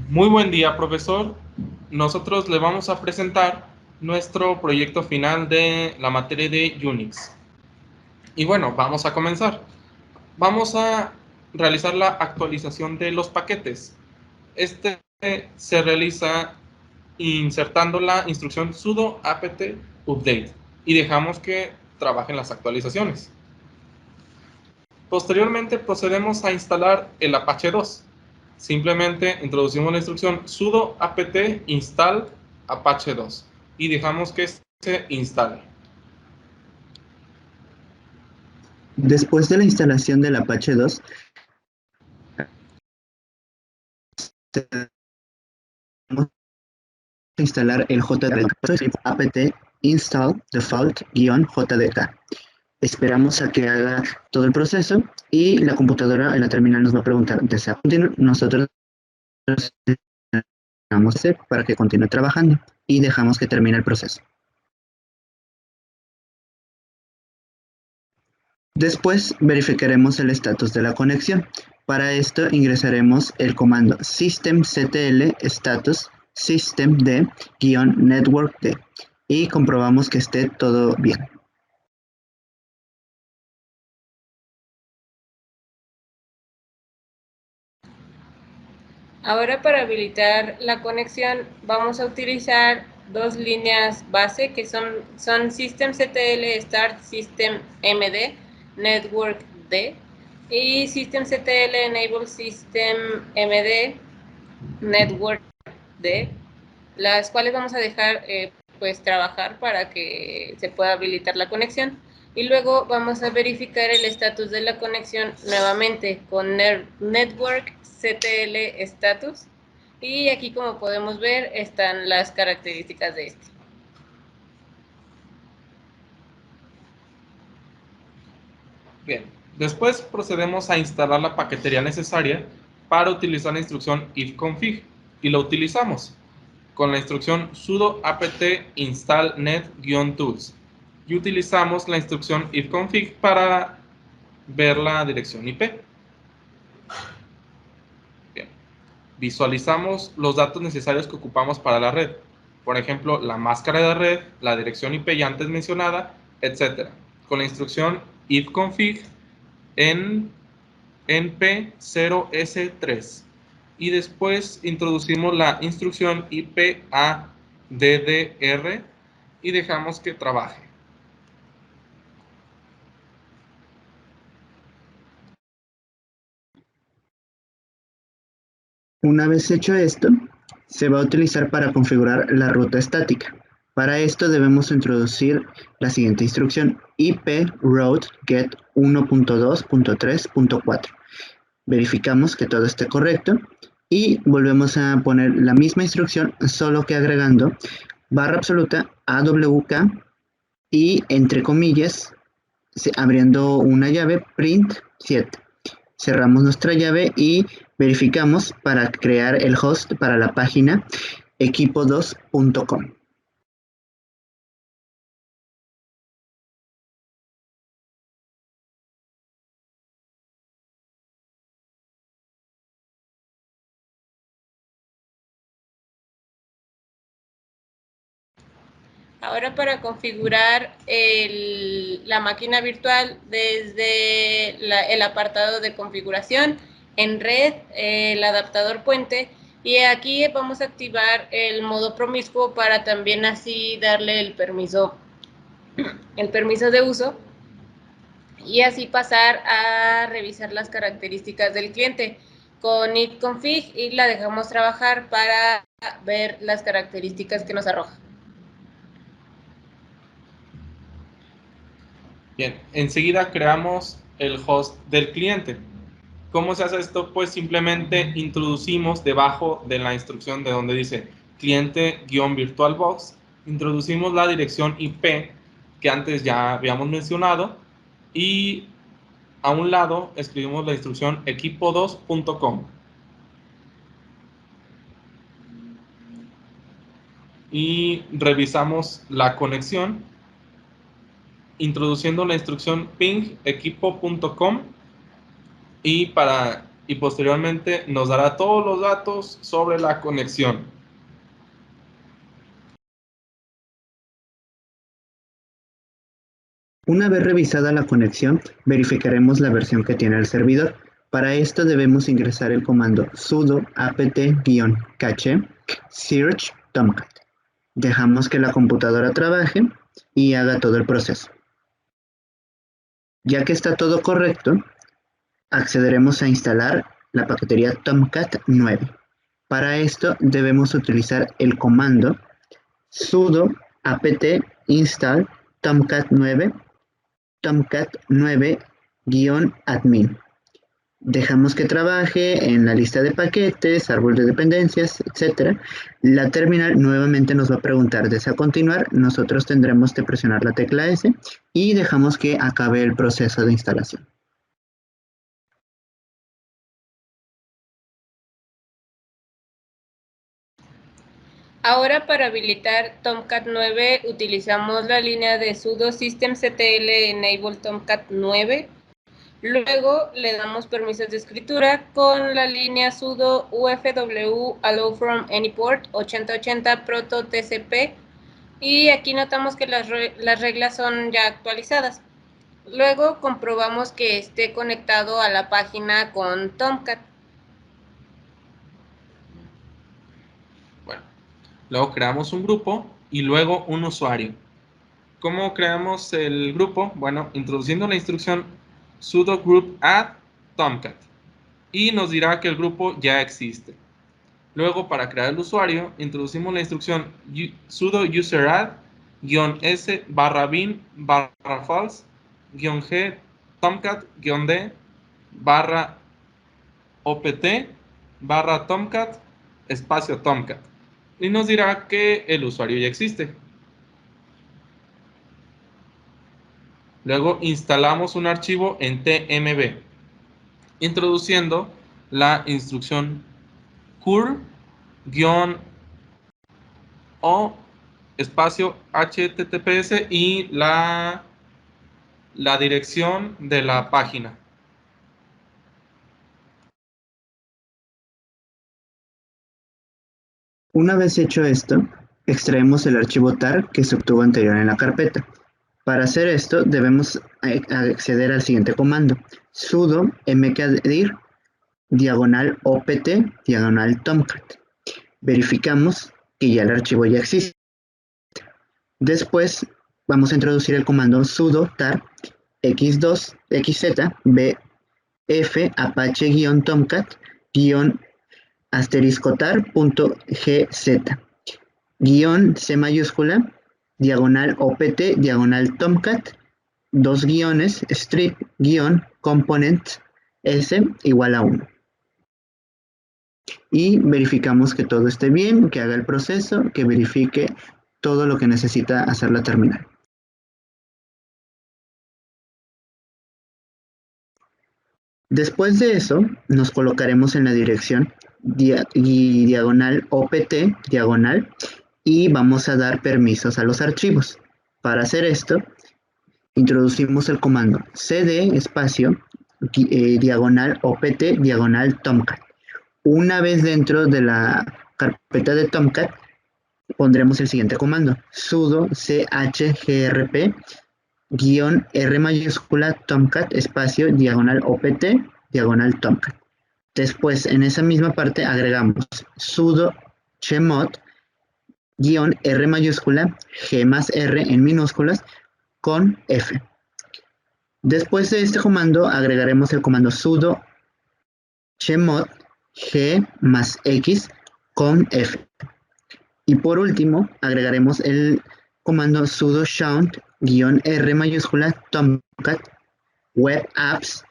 Muy buen día, profesor. Nosotros le vamos a presentar nuestro proyecto final de la materia de Unix. Y bueno, vamos a comenzar. Vamos a realizar la actualización de los paquetes. Este se realiza insertando la instrucción sudo apt update y dejamos que trabajen las actualizaciones. Posteriormente procedemos a instalar el Apache 2. Simplemente introducimos la instrucción sudo apt install Apache 2 y dejamos que se instale. Después de la instalación del Apache 2, vamos a instalar el JDK apt install default-jdk. Esperamos a que haga todo el proceso y la computadora en la terminal nos va a preguntar, ¿desea continuar? Nosotros vamos a hacer para que continúe trabajando y dejamos que termine el proceso. Después verificaremos el estatus de la conexión. Para esto ingresaremos el comando systemctl status systemd-networkd y comprobamos que esté todo bien. Ahora para habilitar la conexión vamos a utilizar dos líneas base que son systemctl start systemmd networkd y systemctl enable systemmd networkd, las cuales vamos a dejar pues trabajar para que se pueda habilitar la conexión. Y luego vamos a verificar el estatus de la conexión nuevamente con networkctl status. Y aquí, como podemos ver, están las características de este. Bien, después procedemos a instalar la paquetería necesaria para utilizar la instrucción ifconfig y lo utilizamos con la instrucción sudo apt install net-tools y utilizamos la instrucción ifconfig para ver la dirección IP. Bien. Visualizamos los datos necesarios que ocupamos para la red, por ejemplo, la máscara de red, la dirección IP ya antes mencionada, etc. Con la instrucción ifconfig en p0s3 y después introducimos la instrucción IPADDR y dejamos que trabaje. Una vez hecho esto, se va a utilizar para configurar la ruta estática. Para esto debemos introducir la siguiente instrucción: ip-route get 1.2.3.4. Verificamos que todo esté correcto y volvemos a poner la misma instrucción, solo que agregando barra absoluta awk y entre comillas abriendo una llave print 7. Cerramos nuestra llave y verificamos para crear el host para la página equipo2.com. Ahora para configurar la máquina virtual desde el apartado de configuración, en red, el adaptador puente, y aquí vamos a activar el modo promiscuo para también así darle el permiso de uso y así pasar a revisar las características del cliente con ifconfig y la dejamos trabajar para ver las características que nos arroja. Bien, enseguida creamos el host del cliente. ¿Cómo se hace esto? Pues simplemente introducimos debajo de la instrucción de donde dice cliente-virtualbox, introducimos la dirección IP que antes ya habíamos mencionado y a un lado escribimos la instrucción equipo2.com y revisamos la conexión introduciendo la instrucción ping equipo.com y para y posteriormente nos dará todos los datos sobre la conexión. Una vez revisada la conexión, verificaremos la versión que tiene el servidor. Para esto debemos ingresar el comando sudo apt-cache search tomcat. Dejamos que la computadora trabaje y haga todo el proceso. Ya que está todo correcto, accederemos a instalar la paquetería Tomcat 9. Para esto debemos utilizar el comando sudo apt install tomcat 9 tomcat9-admin. Dejamos que trabaje en la lista de paquetes, árbol de dependencias, etc. La terminal nuevamente nos va a preguntar, ¿desea continuar? Nosotros tendremos que presionar la tecla S y dejamos que acabe el proceso de instalación. Ahora para habilitar Tomcat 9 utilizamos la línea de sudo systemctl enable tomcat 9. Luego le damos permisos de escritura con la línea sudo ufw allow from any port 8080 proto tcp, y aquí notamos que las reglas son ya actualizadas. Luego comprobamos que esté conectado a la página con Tomcat. Bueno, luego creamos un grupo y luego un usuario. ¿Cómo creamos el grupo? Bueno, introduciendo la instrucción sudo group add tomcat y nos dirá que el grupo ya existe. Luego, para crear el usuario, introducimos la instrucción sudo user add -s /bin /false -g tomcat -d /opt /tomcat espacio tomcat, y nos dirá que el usuario ya existe. Luego instalamos un archivo en tmb, introduciendo la instrucción curl-o espacio https y la dirección de la página. Una vez hecho esto, extraemos el archivo tar que se obtuvo anterior en la carpeta. Para hacer esto debemos acceder al siguiente comando, sudo mkdir -opt tomcat. Verificamos que ya el archivo ya existe. Después vamos a introducir el comando sudo tar x2 xz bf apache-tomcat *tar.gz --c mayúscula /opt /tomcat 2 guiones strip -components s igual a 1. Y verificamos que todo esté bien, que haga el proceso, que verifique todo lo que necesita hacer la terminal. Después de eso, nos colocaremos en la dirección -opt y vamos a dar permisos a los archivos. Para hacer esto, introducimos el comando cd espacio -opt tomcat. Una vez dentro de la carpeta de Tomcat, pondremos el siguiente comando, sudo chgrp -r mayúscula tomcat espacio -opt -tomcat. Después, en esa misma parte, agregamos sudo chmod -r mayúscula g más r en minúsculas con f. Después de este comando, agregaremos el comando sudo chmod g más x con f. Y por último, agregaremos el comando sudo chaunt -r mayúscula tomcat web apps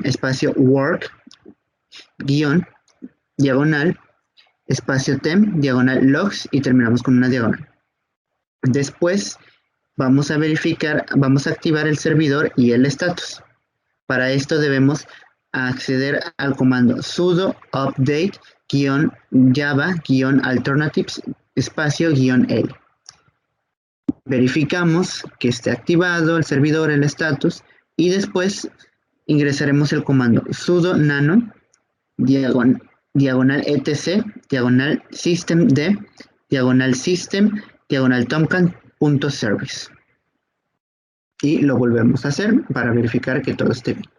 espacio work diagonal espacio tem diagonal logs y terminamos con una diagonal. Después vamos a verificar, vamos a activar el servidor y el status. Para esto debemos acceder al comando sudo update -java -alternatives espacio -l. Verificamos que esté activado el servidor, el status, y después ingresaremos el comando sudo nano diagonal etc, diagonal systemd, diagonal system, diagonal tomcat.service. Y lo volvemos a hacer para verificar que todo esté bien.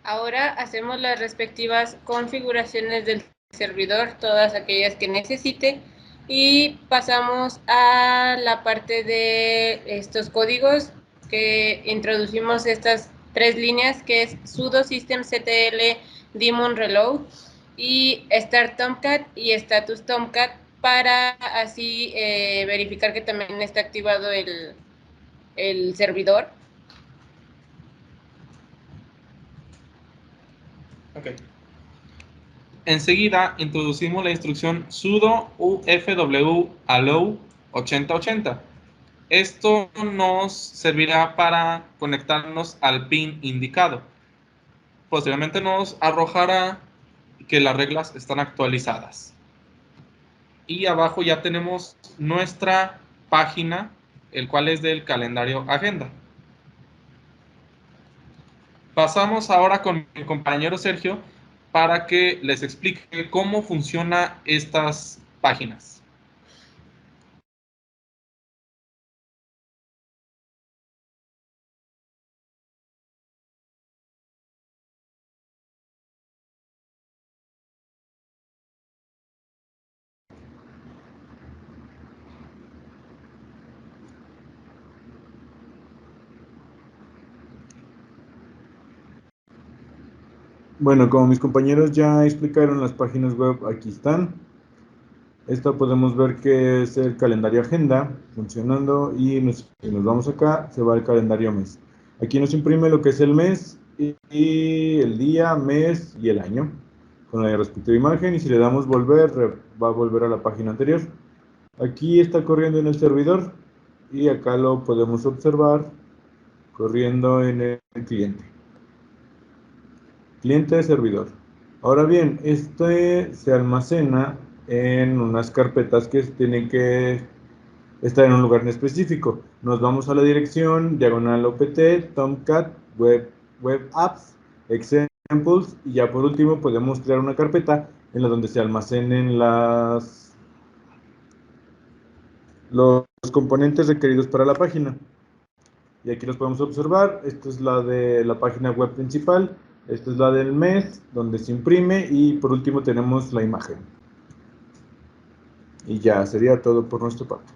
Ahora hacemos las respectivas configuraciones del servidor, todas aquellas que necesite, y pasamos a la parte de estos códigos que introducimos estas 3 líneas, que es sudo systemctl daemon reload y start tomcat y status tomcat, para así verificar que también está activado el servidor. Okay. Enseguida introducimos la instrucción sudo ufw allow 8080. Esto nos servirá para conectarnos al pin indicado. Posteriormente nos arrojará que las reglas están actualizadas. Y abajo ya tenemos nuestra página, el cual es del calendario agenda. Pasamos ahora con mi compañero Sergio para que les explique cómo funcionan estas páginas. Bueno, como mis compañeros ya explicaron, las páginas web aquí están. Esta podemos ver que es el calendario agenda funcionando, y si nos vamos acá, se va al calendario mes. Aquí nos imprime lo que es el mes y el día, mes y el año con la respectiva imagen, y si le damos volver, va a volver a la página anterior. Aquí está corriendo en el servidor y acá lo podemos observar corriendo en el cliente. Cliente servidor. Ahora bien, este se almacena en unas carpetas que tienen que estar en un lugar en específico. Nos vamos a la dirección diagonal opt tomcat web apps examples, y ya por último podemos crear una carpeta en la donde se almacenen los componentes requeridos para la página. Y aquí los podemos observar. Esta es la de la página web principal. Esta es la del mes, donde se imprime, y por último tenemos la imagen. Y ya sería todo por nuestra parte.